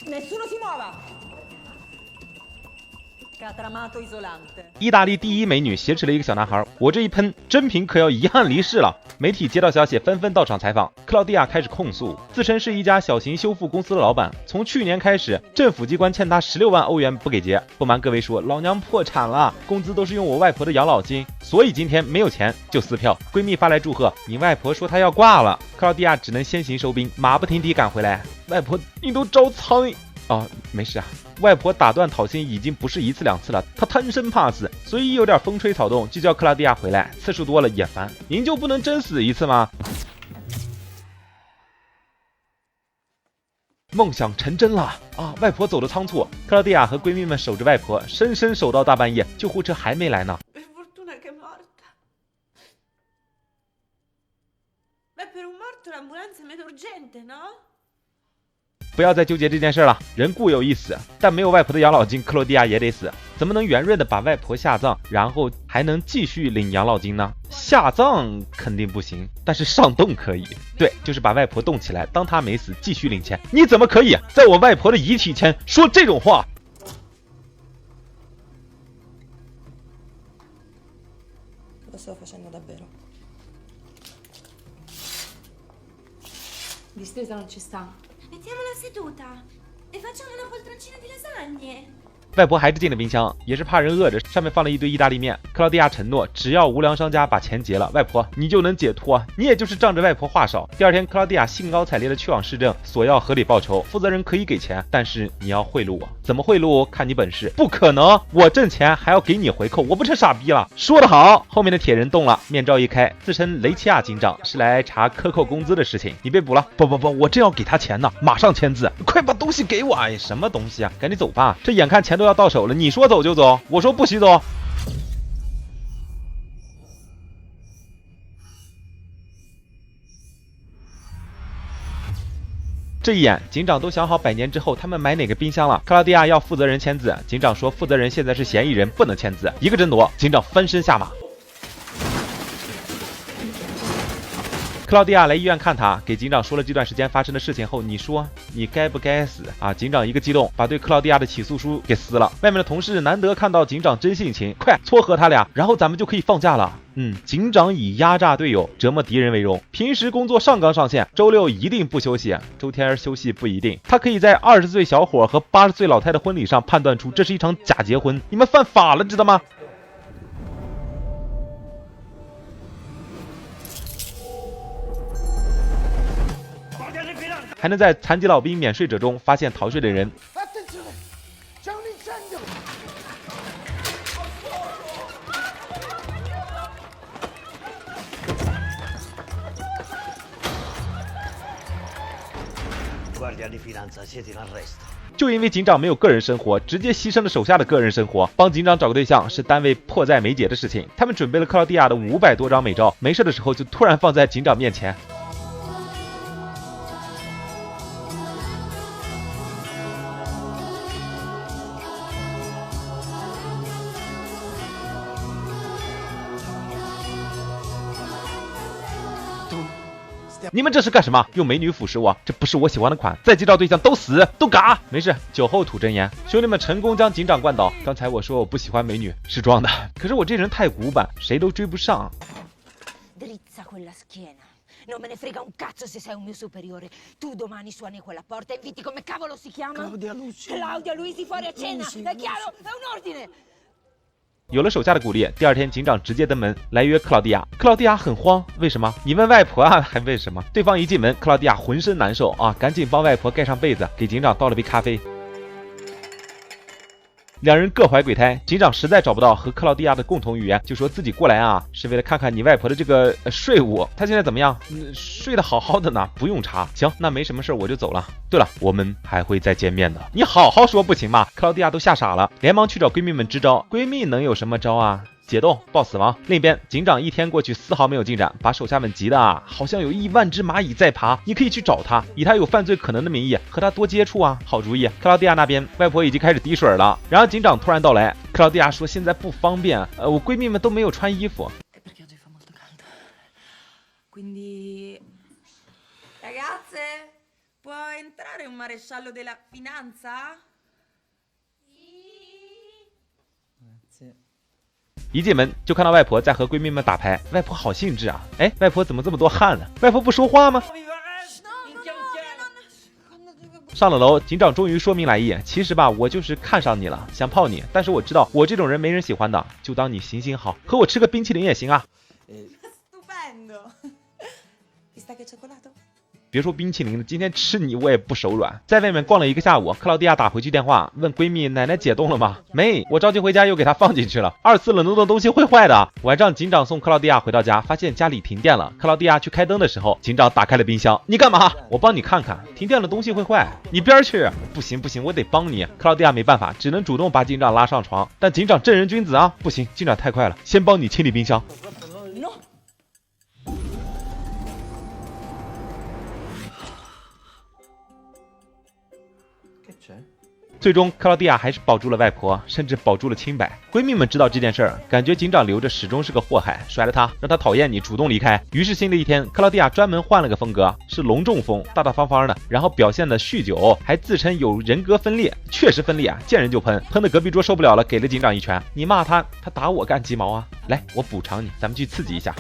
Nessuno si muova。意大利第一美女挟持了一个小男孩，我这一喷，真评可要遗憾离世了。媒体接到消息，纷纷到场采访。克劳地亚开始控诉，自称是一家小型修复公司的老板，从去年开始，政府机关欠他16万欧元不给结。不瞒各位说，老娘破产了，工资都是用我外婆的养老金，所以今天没有钱就撕票。闺蜜发来祝贺，你外婆说她要挂了，克劳地亚只能先行收兵，马不停蹄赶回来。外婆，你都招苍蝇。哦，没事啊，外婆打断讨薪已经不是1次2次了，她贪生怕死，所以有点风吹草动就叫克劳地亚回来，次数多了也烦。您就不能真死一次吗？梦想成真了啊！外婆走得仓促，克劳地亚和闺蜜们守着外婆，生生守到大半夜，救护车还没来呢。不要再纠结这件事了，人固有一死，但没有外婆的养老金，克罗地亚也得死。怎么能圆润的把外婆下葬，然后还能继续领养老金呢？下葬肯定不行，但是上冻可以。对，就是把外婆冻起来，当她没死，继续领钱。你怎么可以在我外婆的遗体前说这种话？Lo sto facendo davvero. Distesa non ci sta. Mettiamola seduta e facciamo una poltroncina di lasagne。外婆还是进了冰箱，也是怕人饿着，上面放了一堆意大利面。克劳地亚承诺，只要无良商家把钱结了，外婆你就能解脱。你也就是仗着外婆话少。第二天，克劳地亚兴高采烈的去往市政，索要合理报酬。负责人可以给钱，但是你要贿赂我。怎么贿赂？看你本事。不可能，我挣钱还要给你回扣，我不成傻逼了？说得好。后面的铁人动了，面罩一开，自称雷奇亚警长，是来查克扣工资的事情。你被捕了。不，我正要给他钱呢，马上签字。快把东西给我！哎，什么东西啊？赶紧走吧，这眼看钱都要到手了，你说走就走，我说不许走。这一眼，警长都想好100年之后他们买哪个冰箱了。克劳地亚要负责人签字，警长说负责人现在是嫌疑人，不能签字。一个争夺，警长翻身下马。克劳地亚来医院看他，给警长说了这段时间发生的事情后，你说你该不该死啊？警长一个激动，把对克劳地亚的起诉书给撕了。外面的同事难得看到警长真性情，快撮合他俩，然后咱们就可以放假了。警长以压榨队友、折磨敌人为荣，平时工作上纲上线，周六一定不休息，周天休息不一定。他可以在20岁小伙和80岁老太的婚礼上判断出这是一场假结婚，你们犯法了，知道吗？还能在残疾老兵免税者中发现逃税的人。就因为警长没有个人生活，直接牺牲了手下的个人生活。帮警长找个对象是单位迫在眉睫的事情。他们准备了克劳地亚的500多张美照，没事的时候就突然放在警长面前。你们这是干什么？用美女腐蚀我，这不是我喜欢的款。再介绍对象都死都嘎。没事，酒后吐真言。兄弟们成功将警长灌倒。刚才我说我不喜欢美女是装的，可是我这人太古板，谁都追不上。Non me ne frega un cazzo se sei un mio superiore. Tu domani suoni quella porta e inviti come cavolo si chiama? Claudia Luisi fuori a cena. È chiaro? È un ordine. 有了手下的鼓励，第二天警长直接登门来约克劳地亚。克劳地亚很慌，为什么？你问外婆啊，还问什么？对方一进门，克劳地亚浑身难受啊，赶紧帮外婆盖上被子，给警长倒了杯咖啡。两人各怀鬼胎，警长实在找不到和克劳地亚的共同语言，就说自己过来啊，是为了看看你外婆的这个税务，她现在怎么样？睡得好好的呢，不用查。行，那没什么事，我就走了。对了，我们还会再见面的，你好好说不行吗？克劳地亚都吓傻了，连忙去找闺蜜们支招。闺蜜能有什么招啊？解冻报死亡。另一边，警长一天过去丝毫没有进展，把手下们急的啊，好像有1万只蚂蚁在爬。你可以去找他，以他有犯罪可能的名义和他多接触啊。好主意。克劳地亚那边，外婆已经开始滴水了。然而警长突然到来，克劳地亚说现在不方便，我闺蜜们都没有穿衣服。Quindi... Ragazze, può entrare un maresciallo della finanza? 一进门就看到外婆在和闺蜜们打牌，外婆好兴致啊！哎，外婆怎么这么多汗呢？外婆不说话吗？上了楼，警长终于说明来意。其实吧，我就是看上你了，想泡你，但是我知道我这种人没人喜欢的，就当你行行好，和我吃个冰淇淋也行啊。Stupendo! Pistacchio cioccolato? 别说冰淇淋了，今天吃你我也不手软。在外面逛了一个下午，克劳蒂亚打回去电话问闺蜜奶奶解冻了吗？没，我着急回家又给她放进去了。2次冷冻的东西会坏的。晚上警长送克劳蒂亚回到家，发现家里停电了。克劳蒂亚去开灯的时候，警长打开了冰箱。你干嘛？我帮你看看，停电了东西会坏。你边去！不行不行，我得帮你。克劳蒂亚没办法，只能主动把警长拉上床。但警长正人君子啊，不行，警长太快了，先帮你清理冰箱。最终，克劳蒂亚还是保住了外婆，甚至保住了清白。闺蜜们知道这件事儿，感觉警长留着始终是个祸害，甩了他，让他讨厌你，主动离开。于是新的一天，克劳蒂亚专门换了个风格，是隆重风，大大方方的，然后表现的酗酒，还自称有人格分裂，确实分裂啊，见人就喷，喷的隔壁桌受不了了，给了警长一拳。你骂他，他打我干鸡毛啊？来，我补偿你，咱们去刺激一下。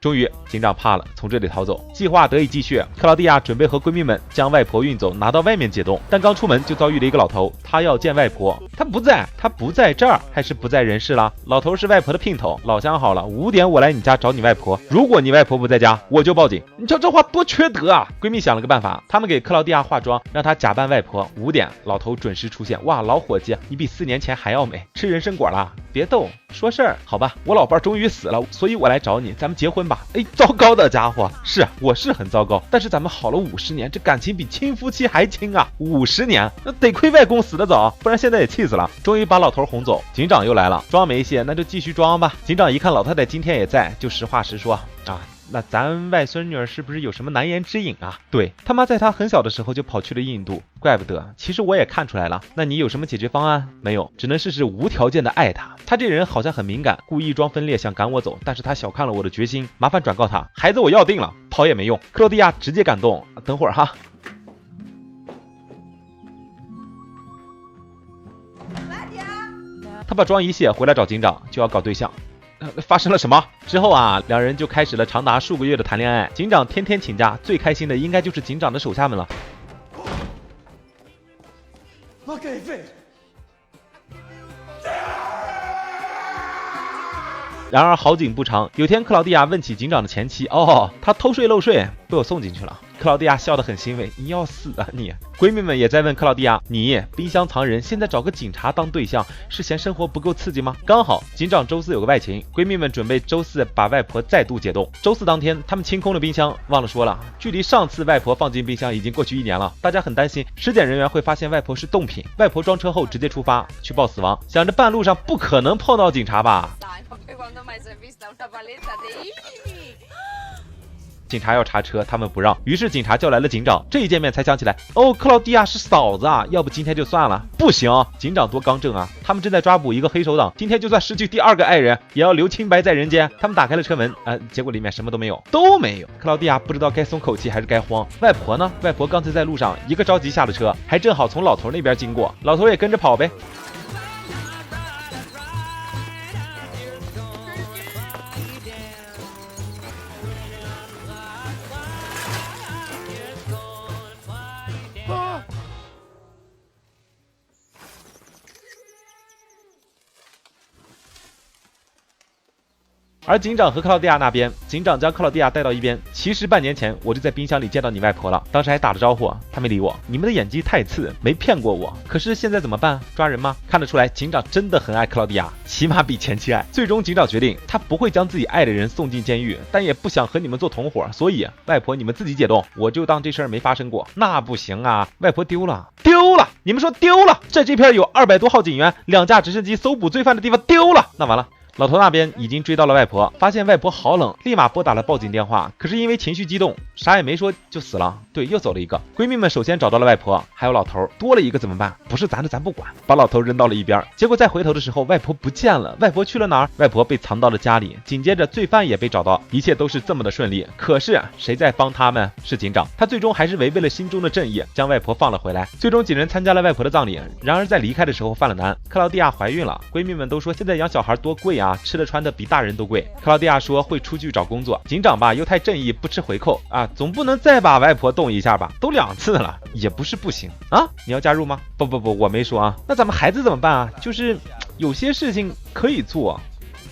终于，警长怕了，从这里逃走。计划得以继续，克劳蒂亚准备和闺蜜们将外婆运走，拿到外面解冻。但刚出门就遭遇了一个老头，他要见外婆，他不在这儿，还是不在人世了。老头是外婆的姘头，老相好了，5点我来你家找你外婆，如果你外婆不在家，我就报警。你瞧这话多缺德啊！闺蜜想了个办法，她们给克劳蒂亚化妆，让她假扮外婆。5点，老头准时出现。哇，老伙计，你比4年前还要美，吃人参果了？别逗，说事儿，好吧？我老伴终于死了，所以我来找你，咱们结婚吧。哎，糟糕的家伙，是我是很糟糕，但是咱们好了50年，这感情比亲夫妻还亲啊！50年，那得亏外公死得早，不然现在也气死了。终于把老头哄走，警长又来了，装没戏，那就继续装吧。警长一看老太太今天也在，就实话实说啊。那咱外孙女儿是不是有什么难言之隐啊？对，他妈在她很小的时候就跑去了印度，怪不得。其实我也看出来了。那你有什么解决方案？没有，只能试试无条件的爱她。她这人好像很敏感，故意装分裂想赶我走，但是她小看了我的决心。麻烦转告她，孩子我要定了，跑也没用。克罗地亚直接感动。等会儿哈。他把妆一卸，回来找警长，就要搞对象。发生了什么？之后啊，两人就开始了长达数个月的谈恋爱。警长天天请假，最开心的应该就是警长的手下们了。然而好景不长，有天克劳蒂亚问起警长的前妻，他偷税漏税，被我送进去了。克劳蒂亚笑得很欣慰，你要死啊你！闺蜜们也在问克劳蒂亚，你冰箱藏人，现在找个警察当对象，是嫌生活不够刺激吗？刚好警长周四有个外勤，闺蜜们准备周四把外婆再度解冻。周四当天，他们清空了冰箱，忘了说了，距离上次外婆放进冰箱已经过去1年了，大家很担心尸检人员会发现外婆是冻品。外婆装车后直接出发去报死亡，想着半路上不可能碰到警察吧。警察要查车，他们不让，于是警察叫来了警长。这一见面才想起来，克劳蒂亚是嫂子啊，要不今天就算了。不行，警长多刚正啊！他们正在抓捕一个黑手党，今天就算失去第2个爱人，也要留清白在人间。他们打开了车门，结果里面什么都没有，都没有。克劳蒂亚不知道该松口气还是该慌。外婆呢？外婆刚才在路上，一个着急下了车，还正好从老头那边经过，老头也跟着跑呗。而警长和克劳蒂亚那边，警长将克劳蒂亚带到一边。其实半年前我就在冰箱里见到你外婆了，当时还打了招呼，她没理我。你们的演技太次，没骗过我。可是现在怎么办？抓人吗？看得出来，警长真的很爱克劳蒂亚，起码比前妻爱。最终，警长决定他不会将自己爱的人送进监狱，但也不想和你们做同伙，所以外婆你们自己解冻，我就当这事儿没发生过。那不行啊，外婆丢了！你们说丢了？在这片有200多号警员，2架直升机搜捕罪犯的地方丢了，那完了。老头那边已经追到了外婆，发现外婆好冷，立马拨打了报警电话。可是因为情绪激动，啥也没说就死了。对，又走了一个。闺蜜们首先找到了外婆，还有老头，多了一个怎么办？不是咱的咱不管，把老头扔到了一边。结果再回头的时候，外婆不见了。外婆去了哪儿？外婆被藏到了家里。紧接着罪犯也被找到，一切都是这么的顺利。可是谁在帮他们？是警长。他最终还是违背了心中的正义，将外婆放了回来。最终几人参加了外婆的葬礼。然而在离开的时候犯了难，克劳蒂亚怀孕了。闺蜜们都说现在养小孩多贵啊，吃的穿的比大人都贵。克劳蒂亚说会出去找工作。警长吧又太正义，不吃回扣啊，总不能再把外婆动一下吧？都2次了，也不是不行啊。你要加入吗？不，我没说啊。那咱们孩子怎么办啊？就是有些事情可以做，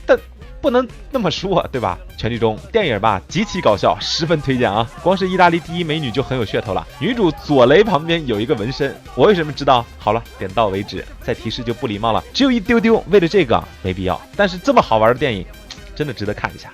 但不能那么说，对吧？全剧终电影吧极其搞笑，十分推荐啊！光是意大利第一美女就很有噱头了。女主左雷旁边有一个纹身，我为什么知道？好了，点到为止，再提示就不礼貌了。只有一丢丢，为了这个没必要。但是这么好玩的电影，真的值得看一下。